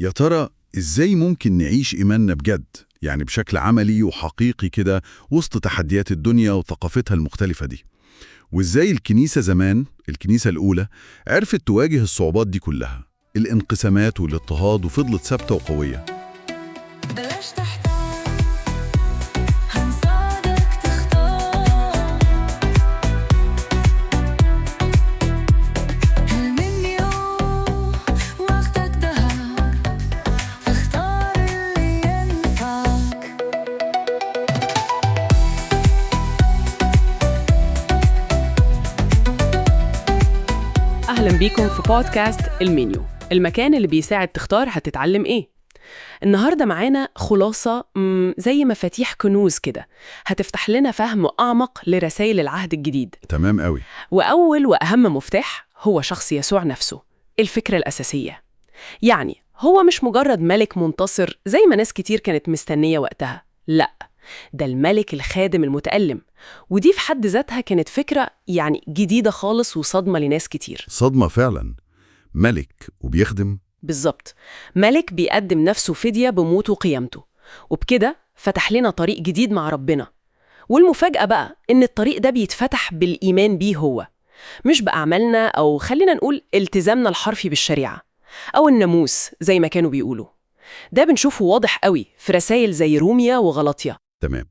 يا ترى إزاي ممكن نعيش إيماننا بجد؟ يعني بشكل عملي وحقيقي كده وسط تحديات الدنيا وثقافتها المختلفة دي. وإزاي الكنيسة زمان، الكنيسة الأولى، عرفت تواجه الصعوبات دي كلها، الانقسامات والاضطهاد، وفضلت ثابتة وقوية. بلاش تحتار، هنساعدك تختار. المنيو واخدك دهب، اختار اللي ينفعك. أهلا بيكم في بودكاست المنيو، المكان اللي بيساعد تختار هتتعلم إيه. النهاردة معانا خلاصة زي مفاتيح كنوز كده، هتفتح لنا فهم أعمق لرسائل العهد الجديد. تمام قوي. وأول وأهم مفتاح هو شخص يسوع نفسه، الفكرة الأساسية. يعني هو مش مجرد ملك منتصر زي ما ناس كتير كانت مستنية وقتها، لأ، ده الملك الخادم المتألم. ودي في حد ذاتها كانت فكرة جديدة خالص وصدمة لناس كتير. صدمة فعلا. ملك وبيخدم. بالظبط، ملك بيقدم نفسه فدية بموته وقيامته، وبكده فتح لنا طريق جديد مع ربنا. والمفاجأة بقى إن الطريق ده بيتفتح بالإيمان بيه هو، مش بأعمالنا أو خلينا نقول التزامنا الحرفي بالشريعة أو الناموس زي ما كانوا بيقولوا. ده بنشوفه واضح قوي في رسائل زي روميا وغلاطيا. تمام.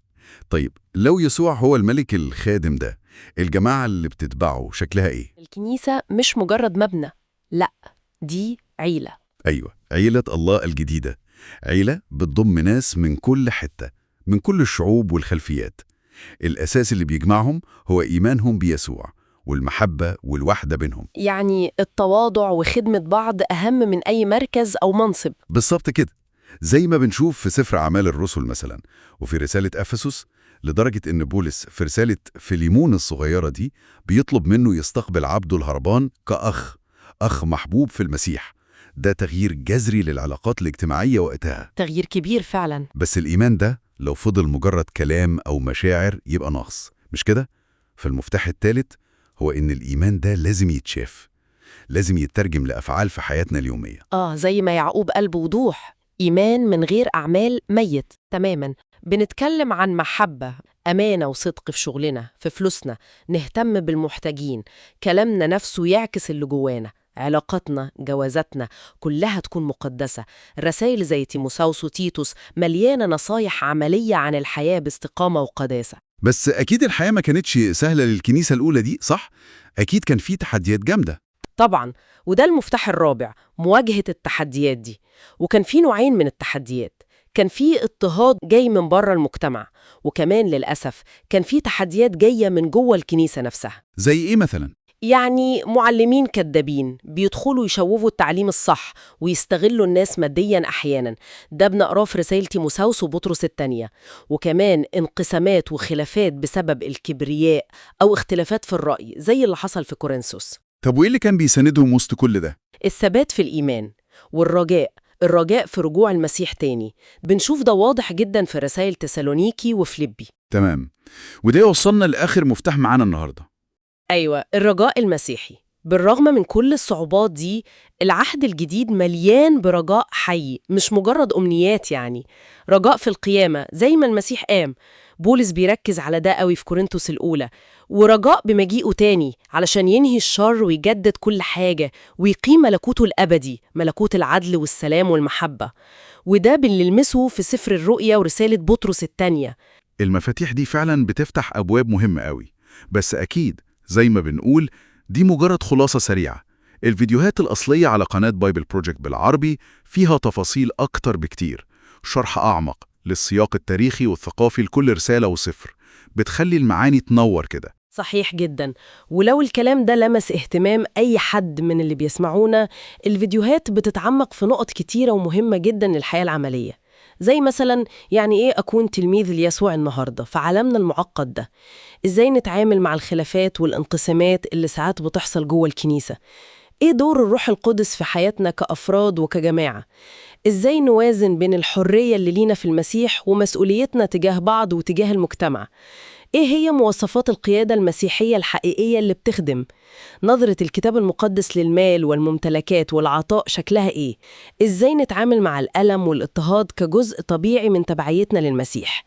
طيب لو يسوع هو الملك الخادم ده، الجماعة اللي بتتبعه شكلها إيه؟ الكنيسة مش مجرد مبنى، لأ، دي عيلة. أيوة، عيلة الله الجديدة. عيلة بتضم ناس من كل حتة، من كل الشعوب والخلفيات. الأساس اللي بيجمعهم هو إيمانهم بيسوع والمحبة والوحدة بينهم. يعني التواضع وخدمة بعض أهم من أي مركز أو منصب. بالظبط كده، زي ما بنشوف في سفر أعمال الرسل مثلا، وفي رسالة أفسس، لدرجة إن بولس في رسالة فيليمون الصغيرة دي بيطلب منه يستقبل عبده الهربان أخ محبوب في المسيح. ده تغيير جذري للعلاقات الاجتماعية وقتها. تغيير كبير فعلا. بس الإيمان ده لو فضل مجرد كلام أو مشاعر يبقى ناقص، مش كده؟ فالمفتاح الثالث هو إن الإيمان ده لازم يتشاف، لازم يترجم لأفعال في حياتنا اليومية. زي ما يعقوب قال بوضوح، إيمان من غير أعمال ميت تماما. بنتكلم عن محبة، أمانة وصدق في شغلنا، في فلوسنا، نهتم بالمحتاجين، كلامنا نفسه يعكس اللي جوانا، علاقاتنا، جوازاتنا كلها تكون مقدسة. الرسائل زي تيموثاوس وتيتوس مليانة نصايح عملية عن الحياة باستقامة وقداسة. بس أكيد الحياة ما كانتش سهلة للكنيسة الأولى دي، صح؟ أكيد كان في تحديات جامدة. طبعا، وده المفتاح الرابع، مواجهة التحديات دي. وكان في نوعين من التحديات، كان في اضطهاد جاي من بره المجتمع، وكمان للأسف كان في تحديات جاية من جوه الكنيسة نفسها. زي إيه مثلا؟ يعني معلمين كدابين بيدخلوا يشوفوا التعليم الصح ويستغلوا الناس ماديا أحيانا، ده بنقراه في رسائل تيموثاوس وبطرس الثانية. وكمان انقسامات وخلافات بسبب الكبرياء أو اختلافات في الرأي زي اللي حصل في كورنثوس. طب وإيه اللي كان بيساندهم وسط كل ده؟ الثبات في الإيمان والرجاء في رجوع المسيح تاني. بنشوف ده واضح جدا في رسائل تسالونيكي وفليبي. تمام. وده يوصلنا لآخر مفتاح معانا النهاردة. أيوة، الرجاء المسيحي. بالرغم من كل الصعوبات دي، العهد الجديد مليان برجاء حي، مش مجرد أمنيات. رجاء في القيامة زي ما المسيح قام. بولس بيركز على ده قوي في كورنثوس الأولى. ورجاء بمجيئه تاني علشان ينهي الشر ويجدد كل حاجة ويقيم ملكوته الأبدي، ملكوت العدل والسلام والمحبة. وده بنلمسه في سفر الرؤيا ورسالة بطرس الثانية. المفاتيح دي فعلا بتفتح أبواب مهمة قوي، بس أكيد زي ما بنقول دي مجرد خلاصة سريعة. الفيديوهات الأصلية على قناة بايبل بروجكت بالعربي فيها تفاصيل أكتر بكتير، شرح أعمق للسياق التاريخي والثقافي لكل رسالة وسفر، بتخلي المعاني تنور كده. صحيح جدا. ولو الكلام ده لمس اهتمام أي حد من اللي بيسمعونا، الفيديوهات بتتعمق في نقط كتيرة ومهمة جدا للحياة العملية. زي مثلا إيه أكون تلميذ ليسوع النهاردة في عالمنا المعقد ده؟ إزاي نتعامل مع الخلافات والانقسامات اللي ساعات بتحصل جوه الكنيسة؟ إيه دور الروح القدس في حياتنا كأفراد وكجماعة؟ إزاي نوازن بين الحرية اللي لينا في المسيح ومسؤوليتنا تجاه بعض وتجاه المجتمع؟ إيه هي مواصفات القيادة المسيحية الحقيقية اللي بتخدم؟ نظرة الكتاب المقدس للمال والممتلكات والعطاء شكلها إيه؟ إزاي نتعامل مع الألم والاضطهاد كجزء طبيعي من تبعيتنا للمسيح؟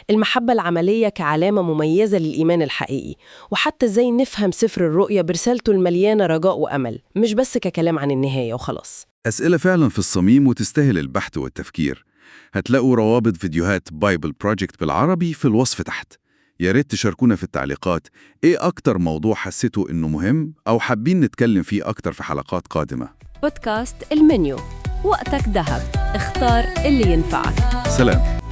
المحبة العملية كعلامة مميزة للإيمان الحقيقي، وحتى إزاي نفهم سفر الرؤيا برسالته المليانة رجاء وأمل، مش بس ككلام عن النهاية وخلاص. أسئلة فعلا في الصميم وتستاهل البحث والتفكير. هتلاقوا روابط فيديوهات بايبل بروجكت بالعربي في الوصف تحت. يا ريت تشاركونا في التعليقات إيه أكتر موضوع حسيتوا إنه مهم أو حابين نتكلم فيه أكتر في حلقات قادمة. بودكاست المنيو، وقتك ذهب، اختار اللي ينفعك. سلام.